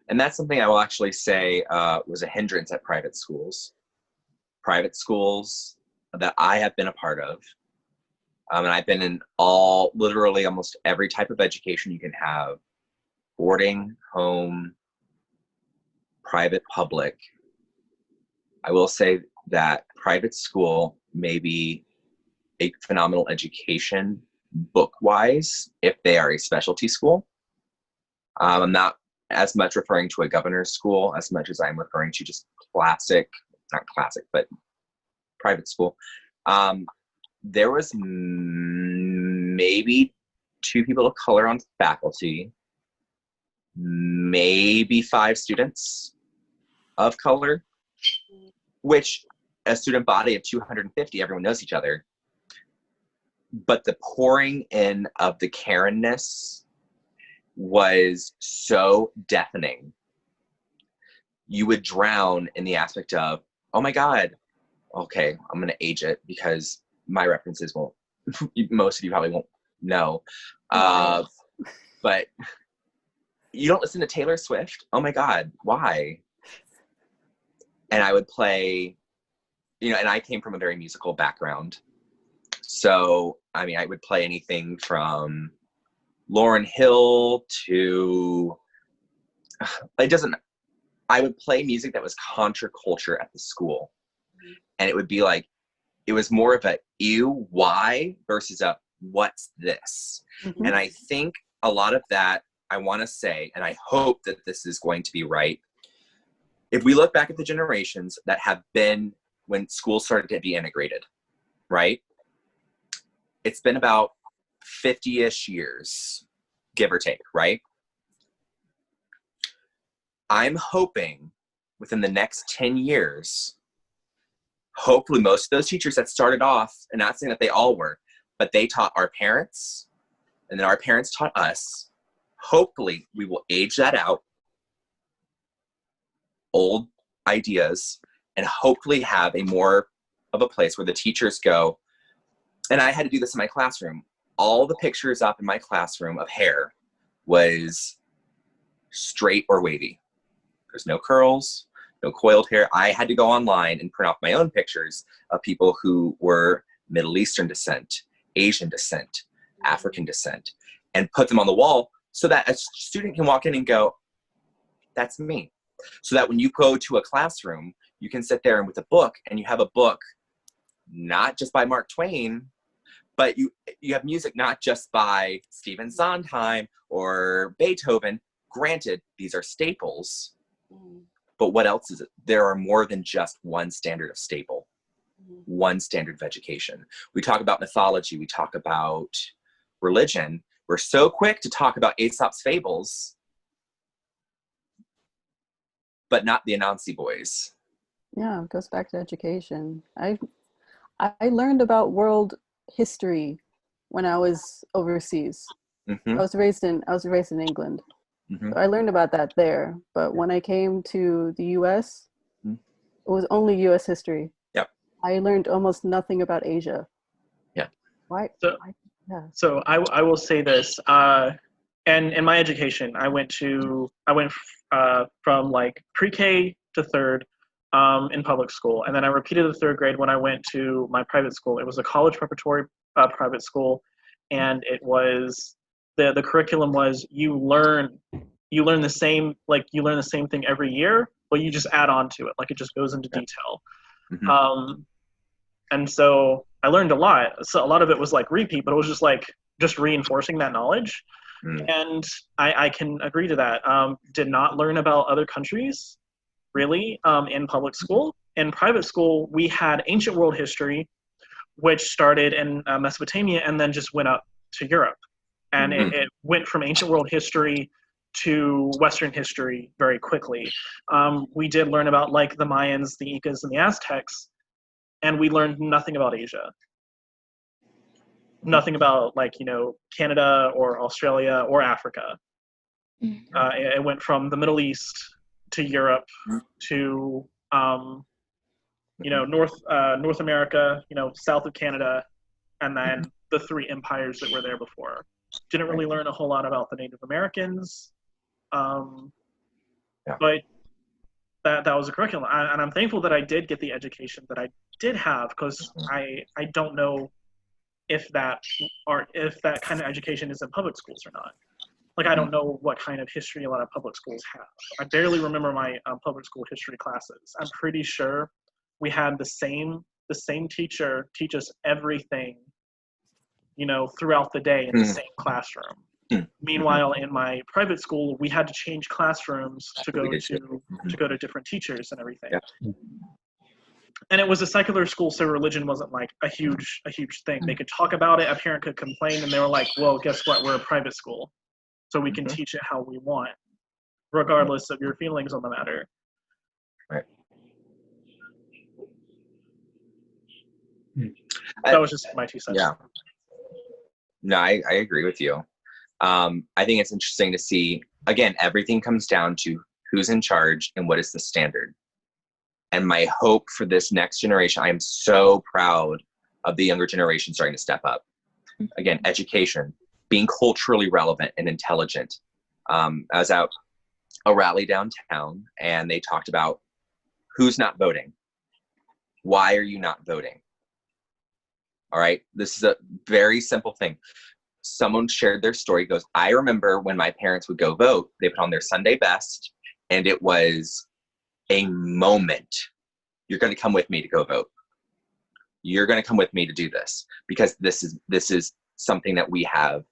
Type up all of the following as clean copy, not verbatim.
And that's something I will actually say was a hindrance at private schools. Private schools that I have been a part of, and I've been in literally almost every type of education you can have, boarding, home, private, public. I will say that private school may be a phenomenal education book-wise if they are a specialty school. I'm not as much referring to a governor's school as much as I'm referring to just not classic, but private school. There was maybe 2 people of color on faculty, maybe 5 students of color, which a student body of 250, everyone knows each other. But the pouring in of the Karen-ness was so deafening. You would drown in the aspect of, oh my God, okay, I'm going to age it because my references won't, most of you probably won't know. But you don't listen to Taylor Swift? Oh my God, why? And I would play, and I came from a very musical background. So, I would play anything from Lauryn Hill to, I would play music that was counterculture at the school. And it would be like, it was more of a ew, why versus a what's this? Mm-hmm. And I think a lot of that, I want to say, and I hope that this is going to be right. If we look back at the generations that have been when schools started to be integrated, right? It's been about 50-ish years, give or take, right? I'm hoping within the next 10 years, hopefully most of those teachers that started off, and not saying that they all were, but they taught our parents, and then our parents taught us. Hopefully we will age that out, old ideas, and hopefully have a more of a place where the teachers go, and I had to do this in my classroom. All the pictures up in my classroom of hair was straight or wavy. There's no curls, no coiled hair. I had to go online and print off my own pictures of people who were Middle Eastern descent, Asian descent, African descent, and put them on the wall so that a student can walk in and go, that's me. So that when you go to a classroom, you can sit there and with a book, and you have a book not just by Mark Twain, but you have music not just by Stephen Sondheim or Beethoven. Granted, these are staples, but what else is it? There are more than just one standard of staple, one standard of education. We talk about mythology, we talk about religion. We're so quick to talk about Aesop's fables, but not the Anansi boys. Yeah, it goes back to education. I learned about world history when I was overseas. Mm-hmm. I was raised in England. Mm-hmm. So I learned about that there. But when I came to the US, it was only US history. Yep. I learned almost nothing about Asia. Yeah. Why? So I will say this. And in my education, I went from like pre-K to 3rd in public school, and then I repeated the 3rd grade when I went to my private school. It was a college preparatory private school, and it was the curriculum was you learn the same thing every year, but you just add on to it, like it just goes into detail. Mm-hmm. And so I learned a lot. So a lot of it was like repeat, but it was just reinforcing that knowledge. And I can agree to that. Did not learn about other countries, really, in public school. In private school, we had ancient world history, which started in Mesopotamia and then just went up to Europe. And it went from ancient world history to Western history very quickly. We did learn about like the Mayans, the Incas, and the Aztecs, and we learned nothing about Asia. Nothing about Canada or Australia or Africa. It went from the Middle East to Europe to North America, south of Canada, and then the 3 empires that were there before. Didn't really learn a whole lot about the Native Americans. But that was a curriculum, and I'm thankful that I did get the education that I did have, because I don't know if that kind of education is in public schools or not. Like, I don't know what kind of history a lot of public schools have. I barely remember my public school history classes. I'm pretty sure we had the same teacher teach us everything, throughout the day in the same classroom. Meanwhile, in my private school, we had to change classrooms to go to different teachers and everything. Yeah. And it was a secular school, so religion wasn't like a huge thing. They could talk about it, a parent could complain, and they were like, well, guess what? We're a private school, so we can teach it how we want, regardless of your feelings on the matter. Right. That was just my 2 cents. Yeah. No, I agree with you. I think it's interesting to see, again, everything comes down to who's in charge and what is the standard. And my hope for this next generation, I am so proud of the younger generation starting to step up. Again, education, being culturally relevant and intelligent. I was at a rally downtown, and they talked about who's not voting. Why are you not voting? All right, this is a very simple thing. Someone shared their story, goes, I remember when my parents would go vote, they put on their Sunday best, and it was a moment. You're going to come with me to go vote. You're going to come with me to do this, because this is something that we have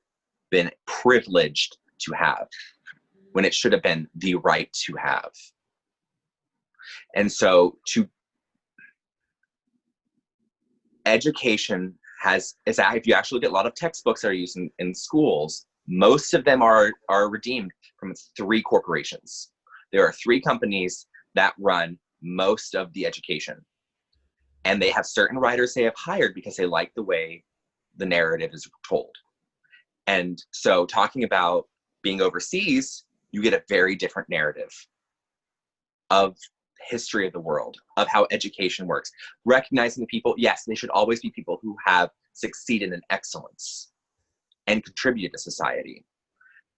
been privileged to have, when it should have been the right to have. And so education if you actually get a lot of textbooks that are used in schools, most of them are redeemed from 3 corporations. There are 3 companies that run most of the education. And they have certain writers they have hired because they like the way the narrative is told. And so talking about being overseas, you get a very different narrative of history of the world, of how education works, recognizing the people. Yes, they should always be people who have succeeded in excellence and contributed to society.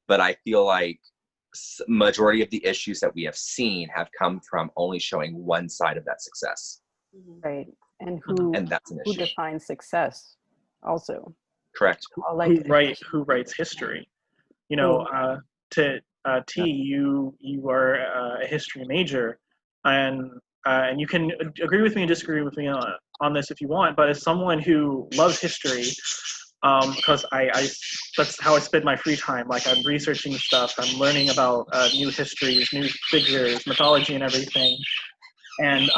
But I feel like majority of the issues that we have seen have come from only showing one side of that success. Right. And that's an issue. Who defines success also. Correct. Who writes history? You are a history major, and you can agree with me and disagree with me on this if you want, but as someone who loves history, because I that's how I spend my free time. Like, I'm researching stuff, I'm learning about new histories, new figures, mythology and everything. And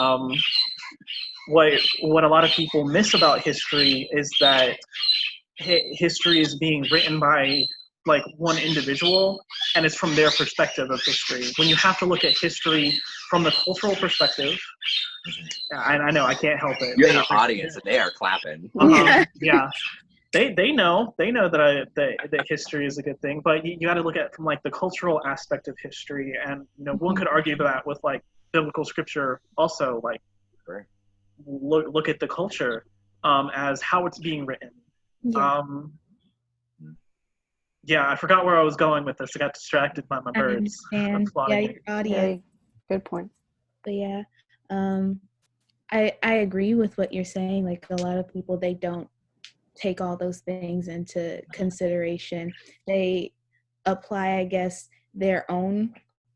what a lot of people miss about history is that history is being written by like one individual, and it's from their perspective of history. When you have to look at history from the cultural perspective, I know I can't help it. You're in the audience, and they are clapping. Yeah, they know that history is a good thing, but you got to look at it from like the cultural aspect of history, and one could argue that with like biblical scripture also. Like, look at the culture as how it's being written. Yeah, I forgot where I was going with this. I got distracted by my birds. Yeah, your audience. Good point. But yeah, I agree with what you're saying. Like, a lot of people, they don't take all those things into consideration. They apply, I guess, their own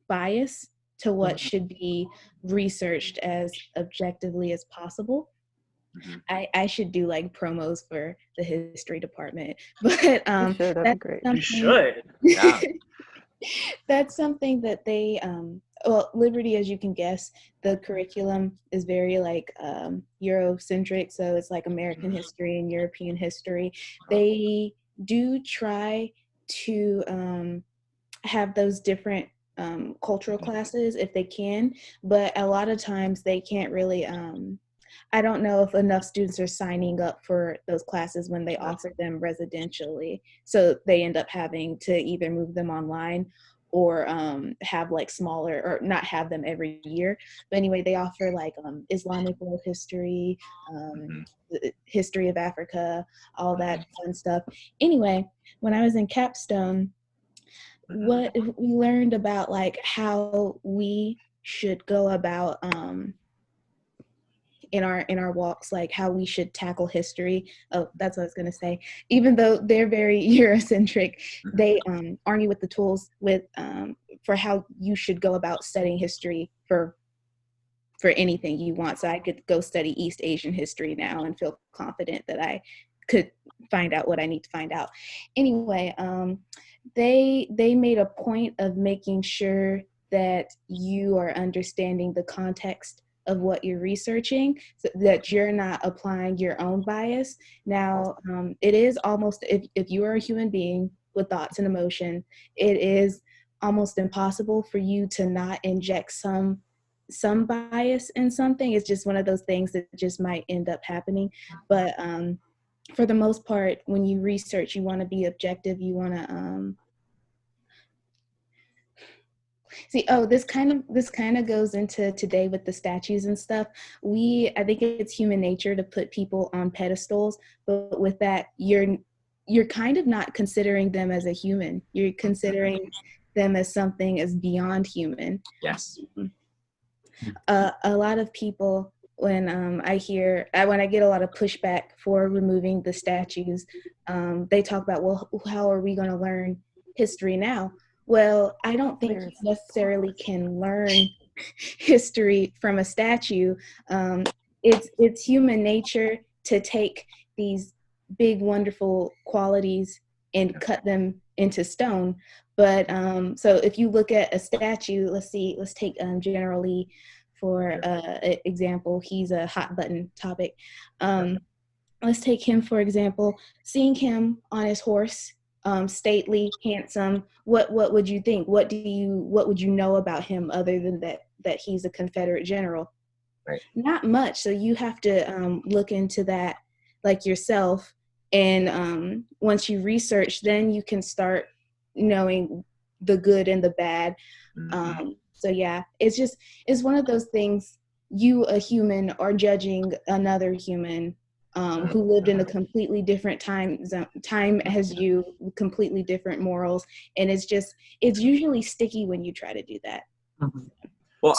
bias to what should be researched as objectively as possible. I should do like promos for the history department, but that'd be great. You should. Yeah. That's something that they well, Liberty, as you can guess, the curriculum is very like Eurocentric, so it's like American history and European history. They do try to have those different cultural classes if they can, but a lot of times they can't really I don't know if enough students are signing up for those classes when they offer them residentially. So they end up having to either move them online or have like smaller, or not have them every year. But anyway, they offer like Islamic world history, the history of Africa, all that fun stuff. Anyway, when I was in Capstone, what we learned about like how we should go about in our walks, like how we should tackle history. Oh, that's what I was gonna say. Even though they're very Eurocentric, they argue with the tools with for how you should go about studying history for anything you want. So I could go study East Asian history now and feel confident that I could find out what I need to find out. Anyway, they made a point of making sure that you are understanding the context of what you're researching, so that you're not applying your own bias. Now, it is almost, if you are a human being with thoughts and emotion, it is almost impossible for you to not inject some bias in something. It's just one of those things that just might end up happening. But for the most part, when you research, you want to be objective. You want to see. Oh, this kind of goes into today with the statues and stuff. I think it's human nature to put people on pedestals, but with that, you're kind of not considering them as a human. You're considering them as something as beyond human. Yes. A lot of people, when I get a lot of pushback for removing the statues, they talk about, well, how are we going to learn history now? Well, I don't think you necessarily can learn history from a statue. It's human nature to take these big, wonderful qualities and cut them into stone. But so if you look at a statue, let's take General Lee for example. He's a hot button topic. Let's take him for example. Seeing him on his horse, stately, handsome. What would you think? What would you know about him other than that he's a Confederate general? Right. Not much. So you have to look into that like yourself. And once you research, then you can start knowing the good and the bad. So yeah, it's one of those things. You, a human, are judging another human who lived in a completely different time as you, completely different morals, and it's usually sticky when you try to do that. Well,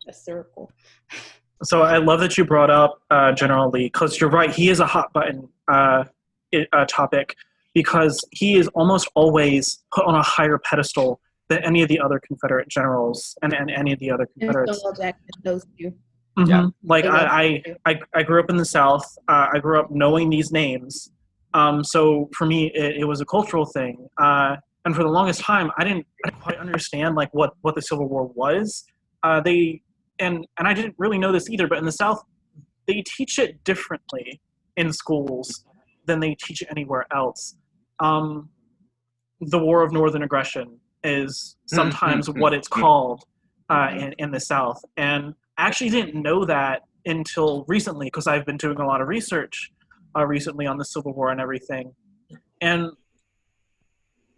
A circle. So I love that you brought up General Lee, because you're right. He is a hot button topic, because he is almost always put on a higher pedestal than any of the other Confederate generals and any of the other Confederates. Stonewall Jackson, those two. Mm-hmm. Yeah. Like I grew up in the South. I grew up knowing these names. So for me, it was a cultural thing. And for the longest time, I didn't quite understand like what the Civil War was. And I didn't really know this either. But in the South, they teach it differently in schools than they teach it anywhere else. The War of Northern Aggression is sometimes what it's called in the South. And I actually didn't know that until recently, because I've been doing a lot of research recently on the Civil War and everything. And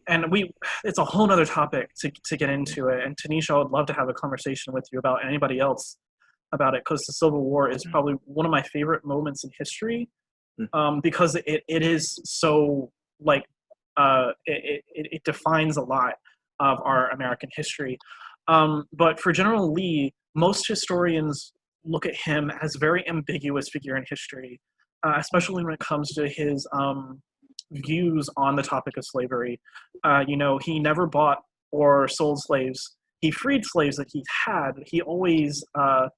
it's a whole nother topic to get into it. And Tanisha, I would love to have a conversation with you about anybody else about it, because the Civil War is probably one of my favorite moments in history, because it is so like it defines a lot of our American history. But for General Lee, most historians look at him as a very ambiguous figure in history, especially when it comes to his views on the topic of slavery. He never bought or sold slaves. He freed slaves that he had. He always got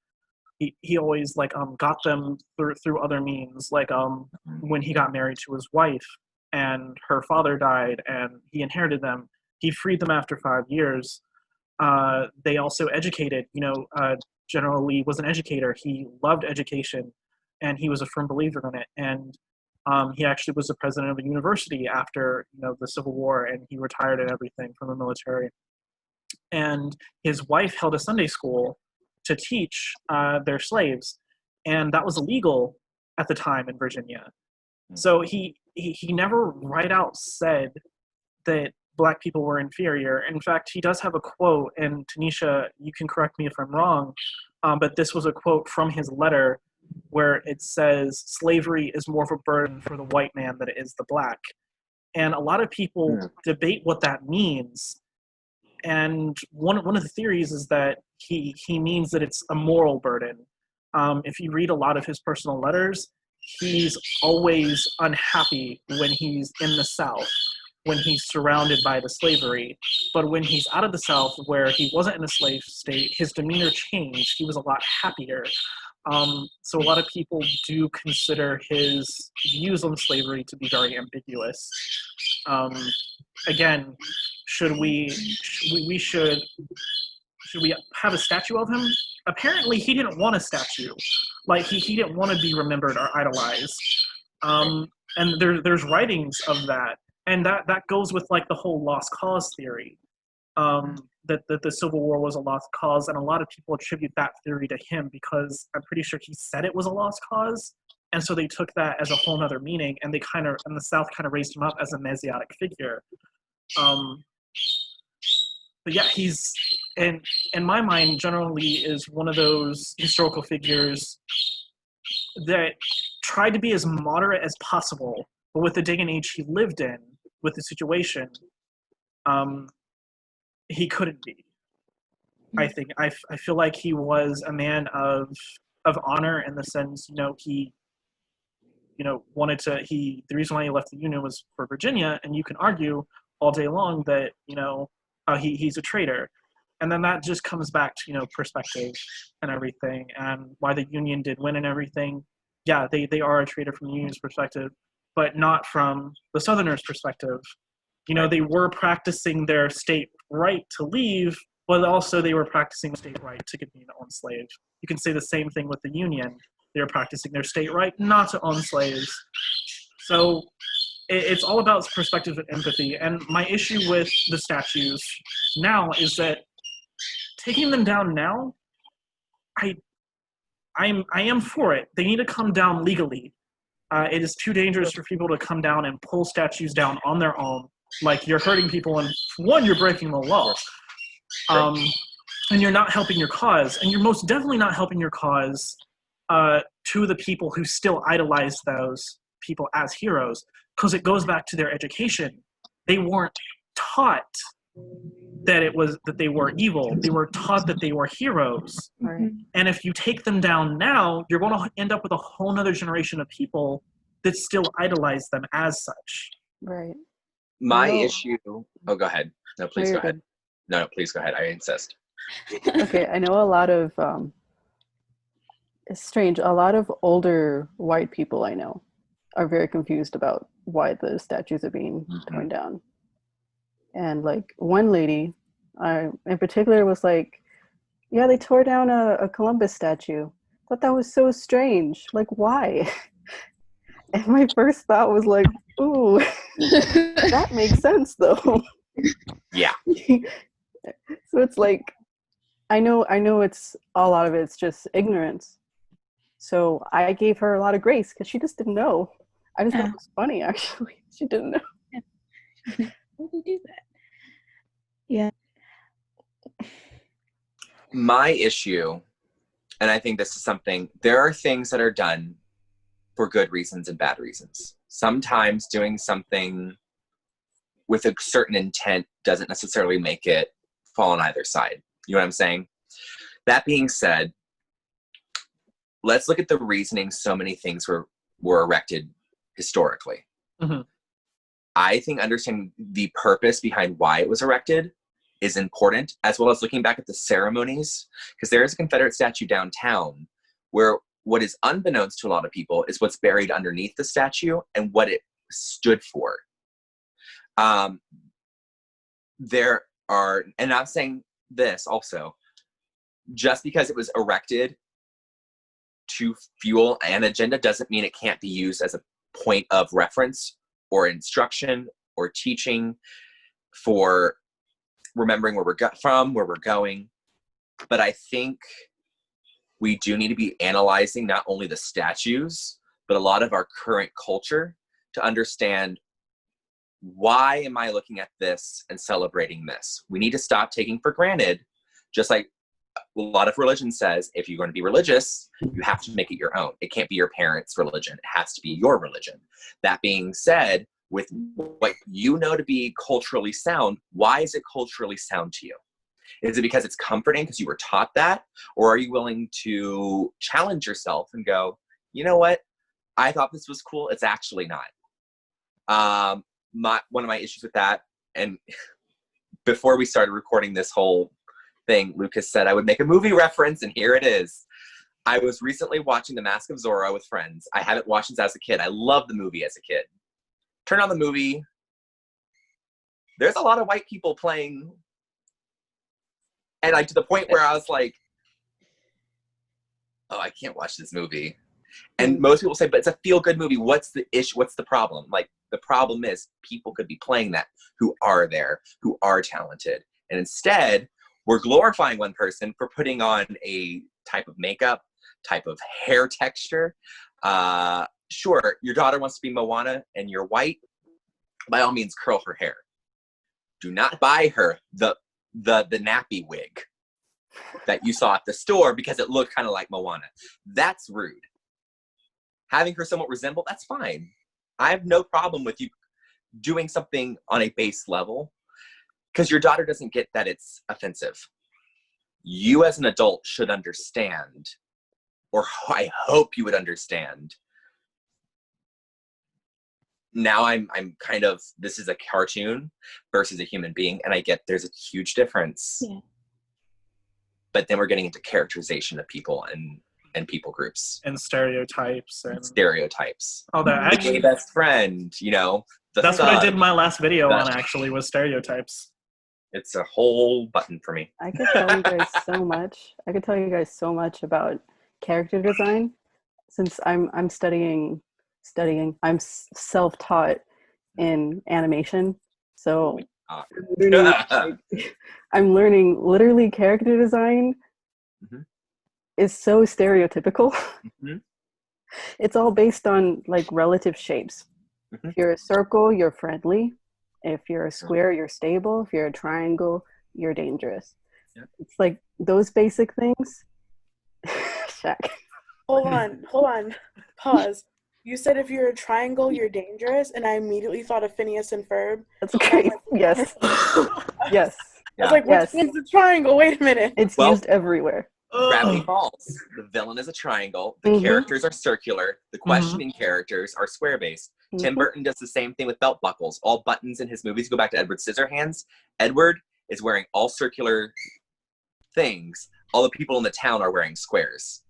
them through other means, like when he got married to his wife and her father died and he inherited them. He freed them after 5 years. They also educated. General Lee was an educator. He loved education, and he was a firm believer in it. And he actually was the president of a university after the Civil War, and he retired and everything from the military. And his wife held a Sunday school to teach their slaves, and that was illegal at the time in Virginia. So he never right out said that Black people were inferior. In fact, he does have a quote, and Tanisha, you can correct me if I'm wrong, but this was a quote from his letter where it says, "Slavery is more of a burden for the white man than it is the Black." And a lot of people debate what that means. And one of the theories is that he means that it's a moral burden. If you read a lot of his personal letters, he's always unhappy when he's in the South, when he's surrounded by the slavery. But when he's out of the South, where he wasn't in a slave state, his demeanor changed. He was a lot happier. So a lot of people do consider his views on slavery to be very ambiguous. Again, should we have a statue of him? Apparently, he didn't want a statue. Like he didn't want to be remembered or idolized. And there's writings of that, and that goes with like the whole lost cause theory. That the Civil War was a lost cause, and a lot of people attribute that theory to him because I'm pretty sure he said it was a lost cause, and so they took that as a whole other meaning, and the South kind of raised him up as a messianic figure. But yeah, he's in my mind generally is one of those historical figures that tried to be as moderate as possible, but with the day and age he lived in, with the situation, he couldn't be. I think I feel like he was a man of honor in the sense, he wanted to. The reason why he left the Union was for Virginia, and you can argue all day long that he's a traitor, and then that just comes back to perspective and everything, and why the Union did win and everything. Yeah, they are a traitor from the Union's perspective, but not from the Southerners' perspective. They were practicing their state right to leave, but also they were practicing the state right to continue to own slaves. You can say the same thing with the Union. They were practicing their state right not to own slaves. So it's all about perspective and empathy. And my issue with the statues now is that taking them down now, I am for it. They need to come down legally. It is too dangerous for people to come down and pull statues down on their own. Like, you're hurting people, and one, you're breaking the law. And you're not helping your cause. And you're most definitely not helping your cause to the people who still idolize those people as heroes, because it goes back to their education. They weren't taught that they were evil. They were taught that they were heroes. Right. And if you take them down now, you're going to end up with a whole nother generation of people that still idolize them as such. Right. My issue. Oh, go ahead. No, please go ahead. Good. No, please go ahead. I insist. Okay, I know a lot of it's strange. A lot of older white people I know are very confused about why the statues are being torn down. And like one lady, in particular, was like, "Yeah, they tore down a Columbus statue. Thought that was so strange. Like, why?" And my first thought was like, "Ooh, that makes sense, though." Yeah. So it's like, I know it's a lot of it's just ignorance. So I gave her a lot of grace because she just didn't know. I just thought it was funny, actually. She didn't know. Yeah. Why do you do that? Yeah. My issue, and I think this is something, there are things that are done for good reasons and bad reasons. Sometimes doing something with a certain intent doesn't necessarily make it fall on either side. You know what I'm saying? That being said, let's look at the reasoning so many things were erected historically. Mm-hmm. I think understanding the purpose behind why it was erected is important, as well as looking back at the ceremonies, because there is a Confederate statue downtown where what is unbeknownst to a lot of people is what's buried underneath the statue and what it stood for. There are, and I'm saying this also, just because it was erected to fuel an agenda doesn't mean it can't be used as a point of reference or instruction or teaching for remembering where we're from, where we're going. But I think we do need to be analyzing not only the statues, but a lot of our current culture to understand, why am I looking at this and celebrating this? We need to stop taking for granted, just like a lot of religion says, if you're going to be religious, you have to make it your own. It can't be your parents' religion. It has to be your religion. That being said, with what you know to be culturally sound. Why is it culturally sound to you? Is it because it's comforting because you were taught that? Or are you willing to challenge yourself and go, you know what? I thought this was cool. It's actually not. One of my issues with that, and before we started recording this whole thing, Lucas said I would make a movie reference, and here it is. I was recently watching The Mask of Zorro with friends. I haven't watched this as a kid. I loved the movie as a kid. Turn on the movie. There's a lot of white people playing. And to the point where I was like, oh, I can't watch this movie. And most people say, but it's a feel-good movie. What's the issue? What's the problem? Like, the problem is people could be playing that who are there, who are talented. And instead, we're glorifying one person for putting on a type of makeup, type of hair texture. Sure, your daughter wants to be Moana and you're white. By all means, curl her hair. Do not buy her the nappy wig that you saw at the store because it looked kind of like Moana. That's rude. Having her somewhat resemble, that's fine. I have no problem with you doing something on a base level because your daughter doesn't get that it's offensive. You as an adult should understand, or I hope you would understand. Now I'm kind of, this is a cartoon versus a human being, and I get there's a huge difference. Yeah. But then we're getting into characterization of people and people groups. And stereotypes. And stereotypes. Oh, that The actually, gay best friend, you know. that's what I did thug. my last video on, actually, was stereotypes. It's a whole button for me. I could tell you guys so much. I could tell you guys so much about character design since I'm studying. I'm self-taught in animation. So I'm learning literally character design is so stereotypical. It's all based on like relative shapes. If you're a circle, you're friendly. If you're a square, you're stable. If you're a triangle, you're dangerous. It's like those basic things. Shaq. Hold on. Pause. You said if you're a triangle, you're dangerous, and I immediately thought of Phineas and Ferb. That's great. Yes. Yes. I was like, which one's the triangle? Wait a minute. It's used everywhere. Gravity Falls. The villain is a triangle. The characters are circular. The questioning characters are square-based. Tim Burton does the same thing with belt buckles. All buttons in his movies, go back to Edward Scissorhands. Edward is wearing all circular things. All the people in the town are wearing squares.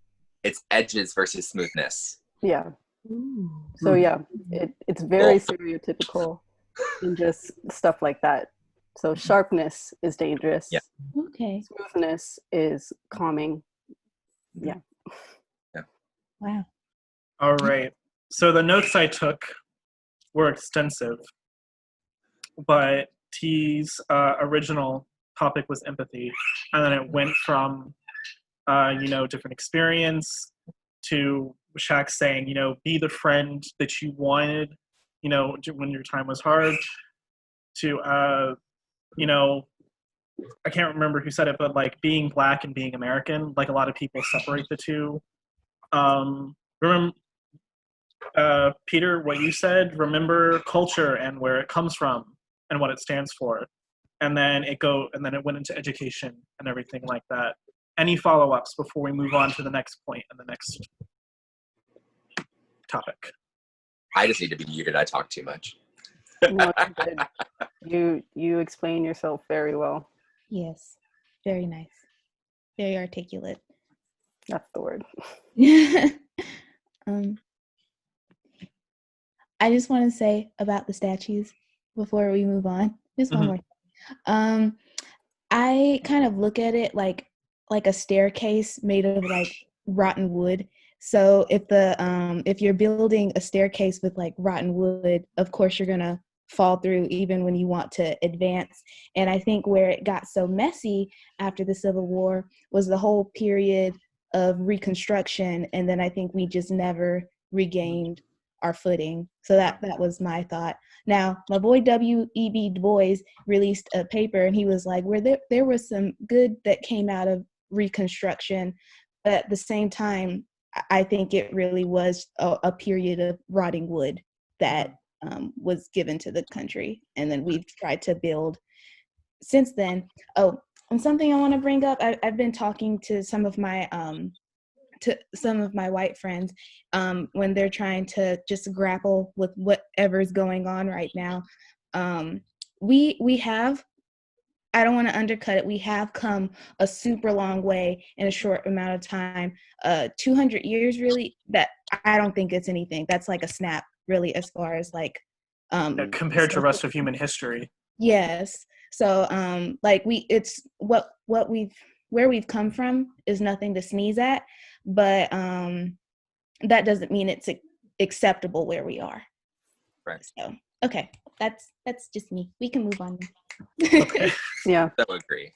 It's edges versus smoothness. Yeah. So yeah, it's very stereotypical and just stuff like that. So sharpness is dangerous. Yeah. Okay. Smoothness is calming. Yeah. Wow. All right. So the notes I took were extensive, but T's original topic was empathy, and then it went from, different experience to Shaq saying, be the friend that you wanted, when your time was hard, to, I can't remember who said it, but like being Black and being American, like a lot of people separate the two. Remember, Peter, what you said, remember culture and where it comes from and what it stands for. And then it went into education and everything like that. Any follow-ups before we move on to the next point and the next topic? I just need to be muted. I talk too much. No, you're good. You explain yourself very well. Yes. Very nice. Very articulate. That's the word. I just want to say about the statues before we move on. Just one more thing. I kind of look at it like a staircase made of like rotten wood. So if you're building a staircase with like rotten wood, of course you're gonna fall through even when you want to advance. And I think where it got so messy after the Civil War was the whole period of Reconstruction, and then I think we just never regained our footing. So that was my thought. Now, my boy W.E.B. Du Bois released a paper, and he was like, where there was some good that came out of Reconstruction, but at the same time, I think it really was a period of rotting wood that was given to the country, and then we've tried to build since then. Oh, and something I want to bring up, I've been talking to some of my white friends when they're trying to just grapple with whatever's going on right now. We have, I don't want to undercut it, we have come a super long way in a short amount of time. 200 years, really, that I don't think it's anything. That's like a snap, really, as far as like Compared to rest of human history. Yes. So like it's where we've come from is nothing to sneeze at, but that doesn't mean it's acceptable where we are. Right. So okay, that's just me. We can move on. Okay. Yeah. So agree.